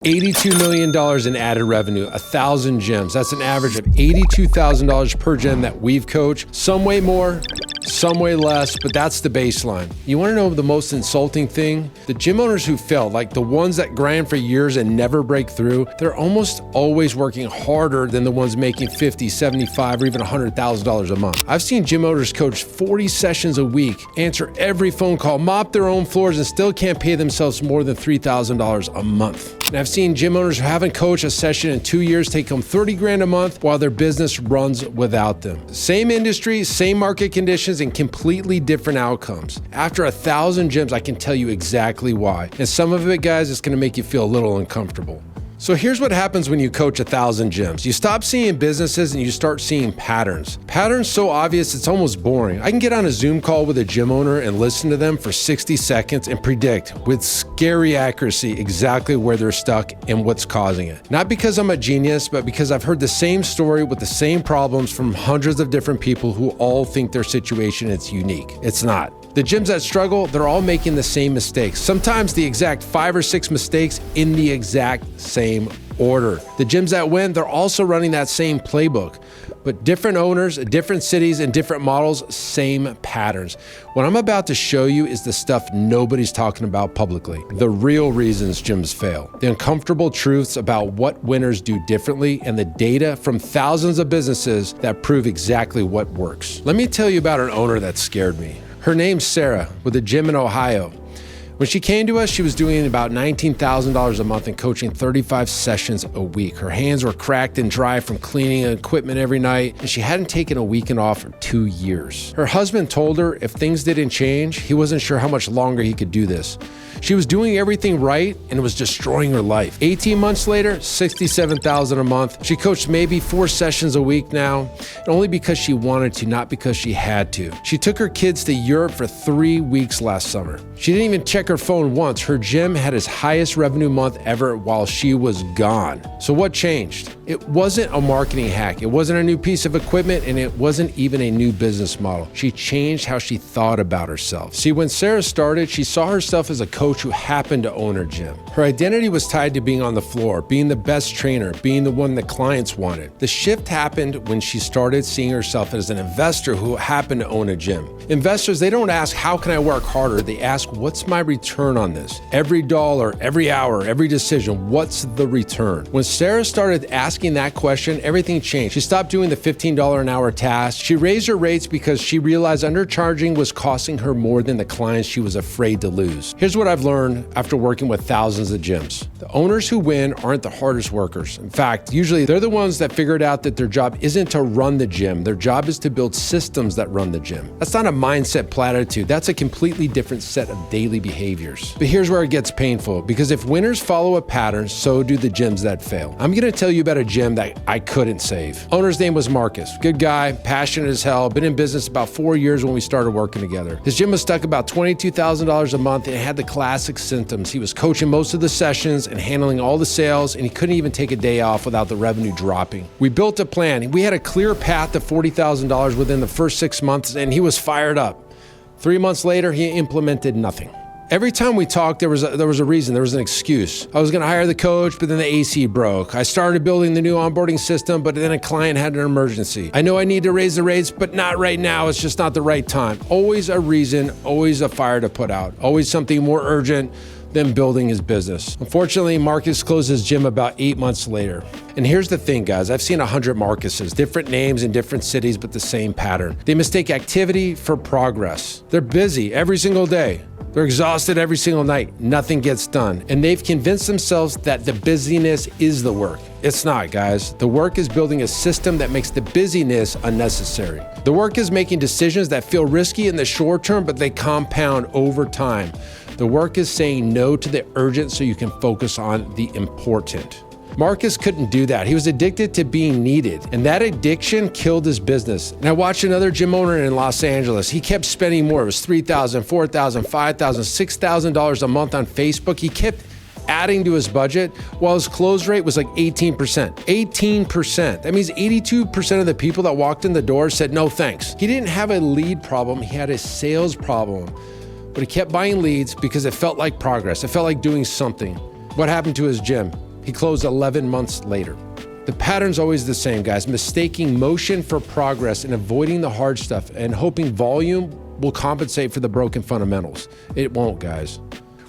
$82 million in added revenue, 1,000 gyms. That's an average of $82,000 per gym that we've coached. Some way more, some way less, but that's the baseline. You want to know the most insulting thing? The gym owners who fail, like the ones that grind for years and never break through, they're almost always working harder than the ones making $50, $75, or even $100,000 a month. I've seen gym owners coach 40 sessions a week, answer every phone call, mop their own floors, and still can't pay themselves more than $3,000 a month. And I've seen gym owners who haven't coached a session in 2 years take home $30 grand a month while their business runs without them. Same industry, same market conditions, and completely different outcomes. After 1,000 gyms, I can tell you exactly why. And some of it, guys, it's gonna make you feel a little uncomfortable. So here's what happens when you coach 1,000 gyms. You stop seeing businesses and you start seeing patterns. Patterns so obvious it's almost boring. I can get on a Zoom call with a gym owner and listen to them for 60 seconds and predict with scary accuracy exactly where they're stuck and what's causing it. Not because I'm a genius, but because I've heard the same story with the same problems from hundreds of different people who all think their situation is unique. It's not. The gyms that struggle, they're all making the same mistakes. Sometimes the exact 5 or 6 mistakes in the exact same order. The gyms that win, they're also running that same playbook, but different owners, different cities, and different models, same patterns. What I'm about to show you is the stuff nobody's talking about publicly. The real reasons gyms fail. The uncomfortable truths about what winners do differently, and the data from thousands of businesses that prove exactly what works. Let me tell you about an owner that scared me. Her name's Sarah, with a gym in Ohio. When she came to us, she was doing about $19,000 a month and coaching 35 sessions a week. Her hands were cracked and dry from cleaning equipment every night, and she hadn't taken a weekend off for 2 years. Her husband told her if things didn't change, he wasn't sure how much longer he could do this. She was doing everything right, and it was destroying her life. 18 months later, $67,000 a month. She coached maybe 4 sessions a week now, and only because she wanted to, not because she had to. She took her kids to Europe for 3 weeks last summer. She didn't even check her phone once. Her gym had its highest revenue month ever while she was gone. So what changed? It wasn't a marketing hack. It wasn't a new piece of equipment, and it wasn't even a new business model. She changed how she thought about herself. See, when Sarah started, she saw herself as a coach who happened to own her gym. Her identity was tied to being on the floor, being the best trainer, being the one that clients wanted. The shift happened when she started seeing herself as an investor who happened to own a gym. Investors, they don't ask, how can I work harder? They ask, what's my return on this? Every dollar, every hour, every decision, what's the return? When Sarah started asking that question, everything changed. She stopped doing the $15 an hour task. She raised her rates because she realized undercharging was costing her more than the clients she was afraid to lose. Here's what I've learned after working with thousands of gyms. The owners who win aren't the hardest workers. In fact, usually they're the ones that figured out that their job isn't to run the gym. Their job is to build systems that run the gym. That's not a mindset platitude. That's a completely different set of daily behaviors. But here's where it gets painful, because if winners follow a pattern, so do the gyms that fail. I'm going to tell you about a gym that I couldn't save. Owner's name was Marcus. Good guy, passionate as hell, been in business about 4 years when we started working together. His gym was stuck about $22,000 a month and it had the classic symptoms. He was coaching most of the sessions and handling all the sales, and he couldn't even take a day off without the revenue dropping. We built a plan. We had a clear path to $40,000 within the first 6 months, and he was fired up. 3 months later, he implemented nothing. Every time we talked, there was a reason, there was an excuse. I was gonna hire the coach, but then the AC broke. I started building the new onboarding system, but then a client had an emergency. I know I need to raise the rates, but not right now, it's just not the right time. Always a reason, always a fire to put out, always something more urgent than building his business. Unfortunately, Marcus closed his gym about 8 months later. And here's the thing, guys, I've seen 100 Marcuses, different names in different cities, but the same pattern. They mistake activity for progress. They're busy every single day. They're exhausted every single night. Nothing gets done. And they've convinced themselves that the busyness is the work. It's not, guys. The work is building a system that makes the busyness unnecessary. The work is making decisions that feel risky in the short term, but they compound over time. The work is saying no to the urgent so you can focus on the important. Marcus couldn't do that. He was addicted to being needed, and that addiction killed his business. And I watched another gym owner in Los Angeles. He kept spending more. It was $3,000, $4,000, $5,000, $6,000 a month on Facebook. He kept adding to his budget while his close rate was like 18%. 18%. That means 82% of the people that walked in the door said no thanks. He didn't have a lead problem. He had a sales problem. But he kept buying leads because it felt like progress. It felt like doing something. What happened to his gym? He closed 11 months later. The pattern's always the same, guys. Mistaking motion for progress and avoiding the hard stuff and hoping volume will compensate for the broken fundamentals. It won't, guys.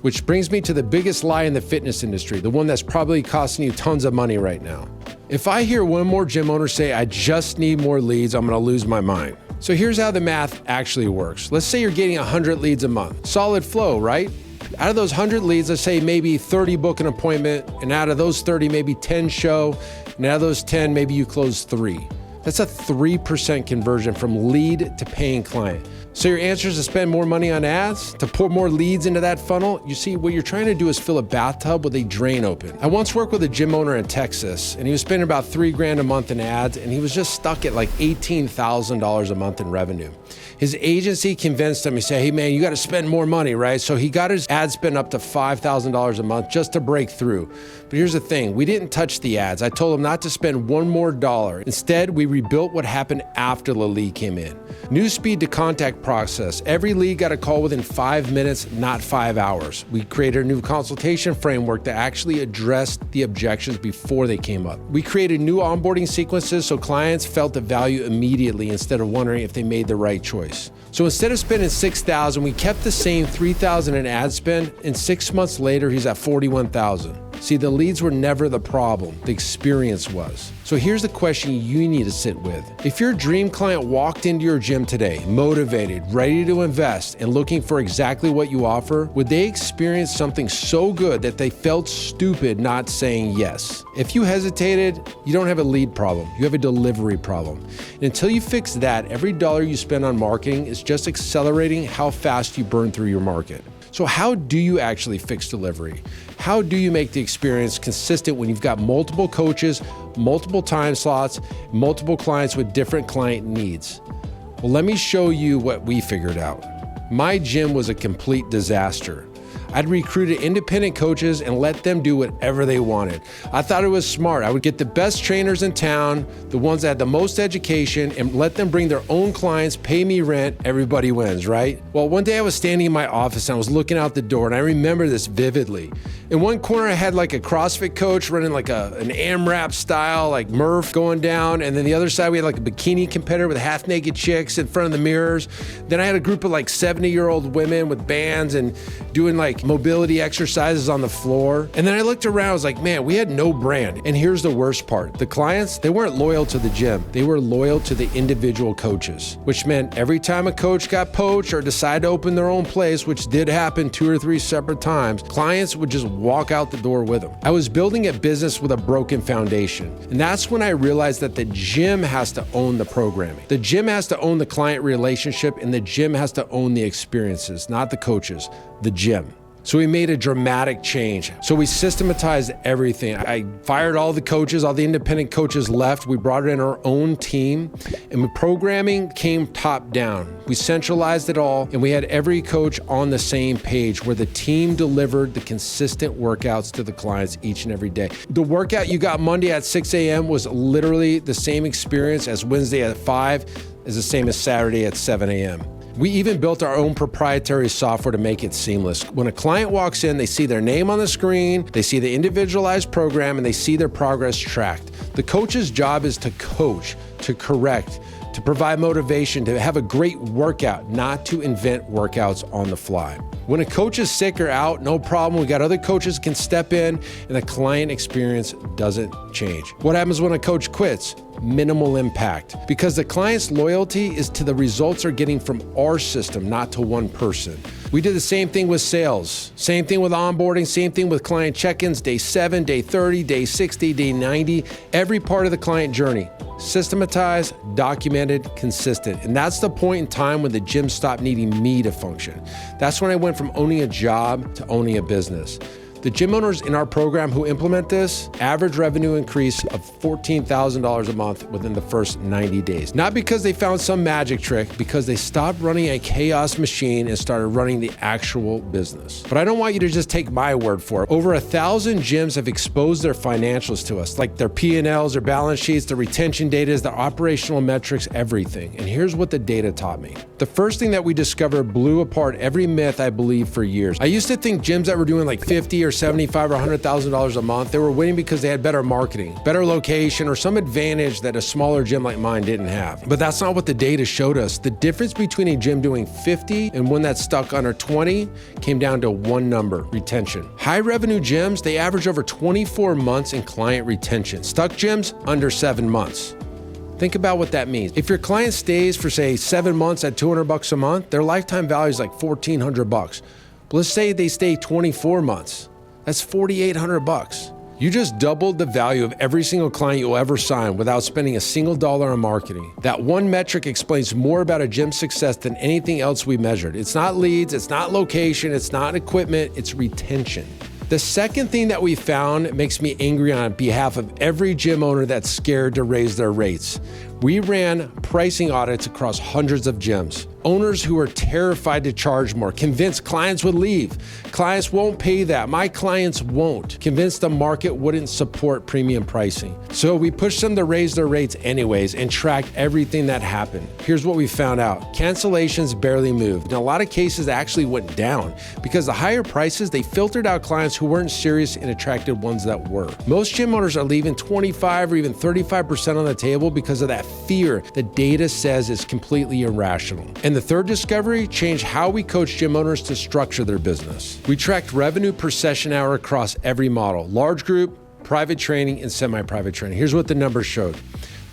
Which brings me to the biggest lie in the fitness industry, the one that's probably costing you tons of money right now. If I hear one more gym owner say, I just need more leads, I'm gonna lose my mind. So here's how the math actually works. Let's say you're getting 100 leads a month. Solid flow, right? Out of those 100 leads, let's say maybe 30 book an appointment, and out of those 30, maybe 10 show, and out of those 10, maybe you close 3. That's a 3% conversion from lead to paying client. So your answer is to spend more money on ads, to pour more leads into that funnel? You see, what you're trying to do is fill a bathtub with a drain open. I once worked with a gym owner in Texas, and he was spending about $3,000 a month in ads, and he was just stuck at like $18,000 a month in revenue. His agency convinced him, he said, hey man, you got to spend more money, right? So he got his ad spend up to $5,000 a month just to break through. But here's the thing, we didn't touch the ads. I told him not to spend one more dollar. Instead, we rebuilt what happened after the lead came in. New speed to contact process. Every lead got a call within 5 minutes, not 5 hours. We created a new consultation framework that actually addressed the objections before they came up. We created new onboarding sequences so clients felt the value immediately instead of wondering if they made the right choice. So instead of spending $6,000, we kept the same $3,000 in ad spend, and 6 months later, he's at $41,000. See, the leads were never the problem, the experience was. So here's the question you need to sit with. If your dream client walked into your gym today, motivated, ready to invest, and looking for exactly what you offer, would they experience something so good that they felt stupid not saying yes? If you hesitated, you don't have a lead problem, you have a delivery problem. And until you fix that, every dollar you spend on marketing is just accelerating how fast you burn through your market. So how do you actually fix delivery? How do you make the experience consistent when you've got multiple coaches, multiple time slots, multiple clients with different client needs? Well, let me show you what we figured out. My gym was a complete disaster. I'd recruited independent coaches and let them do whatever they wanted. I thought it was smart. I would get the best trainers in town, the ones that had the most education, and let them bring their own clients, pay me rent, everybody wins, right? Well, one day I was standing in my office and I was looking out the door, and I remember this vividly. In one corner, I had like a CrossFit coach running like an AMRAP style, like Murph going down. And then the other side, we had like a bikini competitor with half naked chicks in front of the mirrors. Then I had a group of like 70-year-old women with bands and doing like mobility exercises on the floor. And then I looked around, I was like, man, we had no brand. And here's the worst part. The clients, they weren't loyal to the gym. They were loyal to the individual coaches, which meant every time a coach got poached or decided to open their own place, which did happen 2 or 3 separate times, clients would just walk out the door with them. I was building a business with a broken foundation. And that's when I realized that the gym has to own the programming. The gym has to own the client relationship, and the gym has to own the experiences, not the coaches, the gym. So we made a dramatic change. So we systematized everything. I fired all the coaches, all the independent coaches left. We brought in our own team, and the programming came top down. We centralized it all, and we had every coach on the same page where the team delivered the consistent workouts to the clients each and every day. The workout you got Monday at 6 a.m. was literally the same experience as Wednesday at 5, is the same as Saturday at 7 a.m. We even built our own proprietary software to make it seamless. When a client walks in, they see their name on the screen, they see the individualized program, and they see their progress tracked. The coach's job is to coach, to correct, to provide motivation, to have a great workout, not to invent workouts on the fly. When a coach is sick or out, no problem. We got other coaches can step in, and the client experience doesn't change. What happens when a coach quits? Minimal impact, because the client's loyalty is to the results they're getting from our system, not to one person. We did the same thing with sales, same thing with onboarding, same thing with client check-ins, day 7, day 30, day 60, day 90, every part of the client journey. Systematized, documented, consistent. And that's the point in time when the gym stopped needing me to function. That's when I went from owning a job to owning a business. The gym owners in our program who implement this, average revenue increase of $14,000 a month within the first 90 days. Not because they found some magic trick, because they stopped running a chaos machine and started running the actual business. But I don't want you to just take my word for it. Over 1,000 gyms have exposed their financials to us, like their P&Ls, their balance sheets, their retention data, their operational metrics, everything. And here's what the data taught me. The first thing that we discovered blew apart every myth I believed for years. I used to think gyms that were doing like 50 or or $75 or $100,000 a month, they were winning because they had better marketing, better location, or some advantage that a smaller gym like mine didn't have. But that's not what the data showed us. The difference between a gym doing 50 and one that stuck under 20 came down to one number: retention. High revenue gyms, they average over 24 months in client retention. Stuck gyms, under 7 months. Think about what that means. If your client stays for, say, 7 months at $200 a month, their lifetime value is like $1,400. But let's say they stay 24 months. That's $4,800. You just doubled the value of every single client you'll ever sign without spending a single dollar on marketing. That one metric explains more about a gym's success than anything else we measured. It's not leads, it's not location, it's not equipment, it's retention. The second thing that we found makes me angry on behalf of every gym owner that's scared to raise their rates. We ran pricing audits across hundreds of gyms. Owners who are terrified to charge more, convinced clients would leave. Clients won't pay that. My clients won't. Convinced the market wouldn't support premium pricing. So we pushed them to raise their rates anyways and tracked everything that happened. Here's what we found out. Cancellations barely moved. In a lot of cases, they actually went down because the higher prices, they filtered out clients who weren't serious and attracted ones that were. Most gym owners are leaving 25 or even 35% on the table because of that fear the data says is completely irrational. And the third discovery changed how we coach gym owners to structure their business. We tracked revenue per session hour across every model: large group, private training, and semi-private training. Here's what the numbers showed.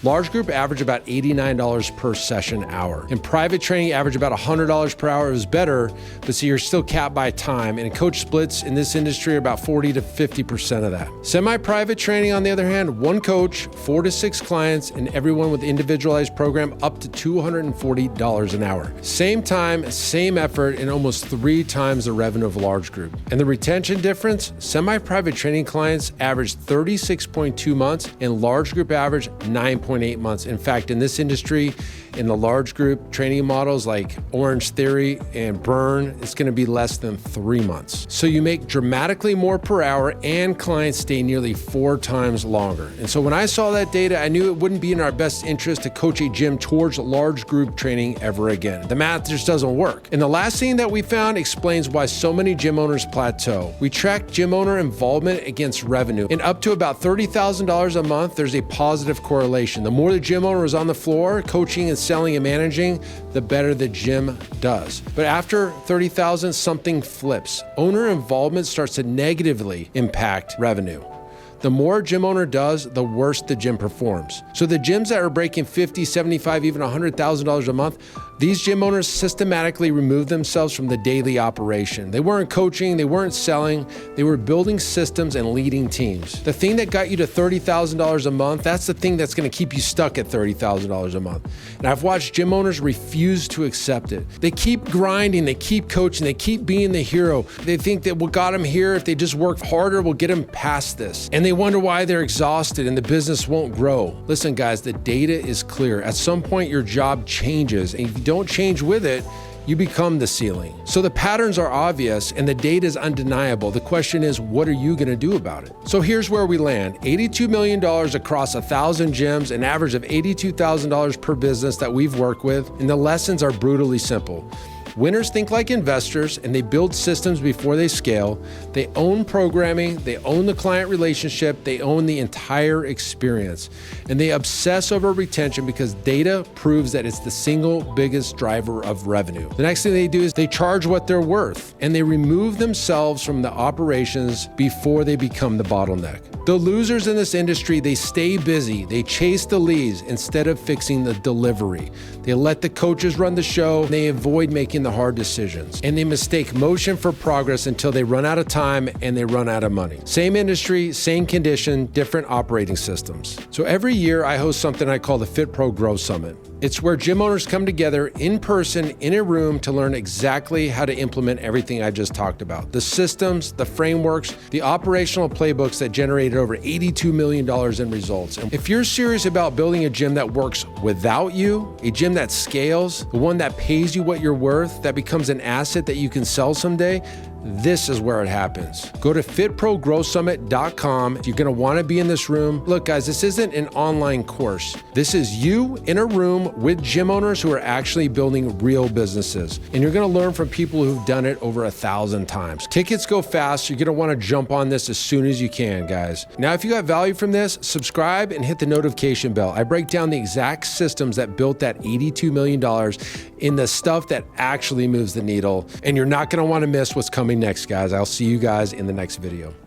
Large group averaged about $89 per session hour. In private training, averaged about $100 per hour. It was better, but see, you're still capped by time. And coach splits in this industry are about 40 to 50% of that. Semi-private training, on the other hand, one coach, 4 to 6 clients, and everyone with individualized program up to $240 an hour. Same time, same effort, and almost 3 times the revenue of large group. And the retention difference, semi-private training clients averaged 36.2 months, and large group averaged 9.8 months. In fact, in this industry, in the large group training models like Orange Theory and Burn, it's going to be less than 3 months. So you make dramatically more per hour and clients stay nearly 4 times longer. And so when I saw that data, I knew it wouldn't be in our best interest to coach a gym towards large group training ever again. The math just doesn't work. And the last thing that we found explains why so many gym owners plateau. We tracked gym owner involvement against revenue, and up to about $30,000 a month, there's a positive correlation. The more the gym owner is on the floor, coaching and selling and managing, the better the gym does. But after 30,000, something flips. Owner involvement starts to negatively impact revenue. The more a gym owner does, the worse the gym performs. So the gyms that are breaking $50, $75, even $100,000 a month, these gym owners systematically remove themselves from the daily operation. They weren't coaching, they weren't selling, they were building systems and leading teams. The thing that got you to $30,000 a month, that's the thing that's gonna keep you stuck at $30,000 a month. And I've watched gym owners refuse to accept it. They keep grinding, they keep coaching, they keep being the hero. They think that what got them here, if they just work harder, will get them past this. And they wonder why they're exhausted and the business won't grow. Listen, guys, the data is clear. At some point, your job changes, and if you don't change with it, you become the ceiling. So the patterns are obvious and the data is undeniable. The question is, what are you gonna do about it? So here's where we land. $82 million across 1,000 gyms, an average of $82,000 per business that we've worked with, and the lessons are brutally simple. Winners think like investors, and they build systems before they scale. They own programming, they own the client relationship, they own the entire experience. And they obsess over retention because data proves that it's the single biggest driver of revenue. The next thing they do is they charge what they're worth, and they remove themselves from the operations before they become the bottleneck. The losers in this industry, they stay busy. They chase the leads instead of fixing the delivery. They let the coaches run the show. They avoid making the hard decisions. And they mistake motion for progress until they run out of time and they run out of money. Same industry, same condition, different operating systems. So every year I host something I call the Fit Pro Growth Summit. It's where gym owners come together in person in a room to learn exactly how to implement everything I just talked about. The systems, the frameworks, the operational playbooks that generated over $82 million in results. And if you're serious about building a gym that works without you, a gym that scales, the one that pays you what you're worth, that becomes an asset that you can sell someday, this is where it happens. Go to fitprogrowsummit.com. You're gonna wanna be in this room. Look, guys, this isn't an online course. This is you in a room with gym owners who are actually building real businesses. And you're gonna learn from people who've done it over 1,000 times. Tickets go fast. You're gonna wanna jump on this as soon as you can, guys. Now, if you got value from this, subscribe and hit the notification bell. I break down the exact systems that built that $82 million in the stuff that actually moves the needle. And you're not gonna wanna miss what's coming next, guys. I'll see you guys in the next video.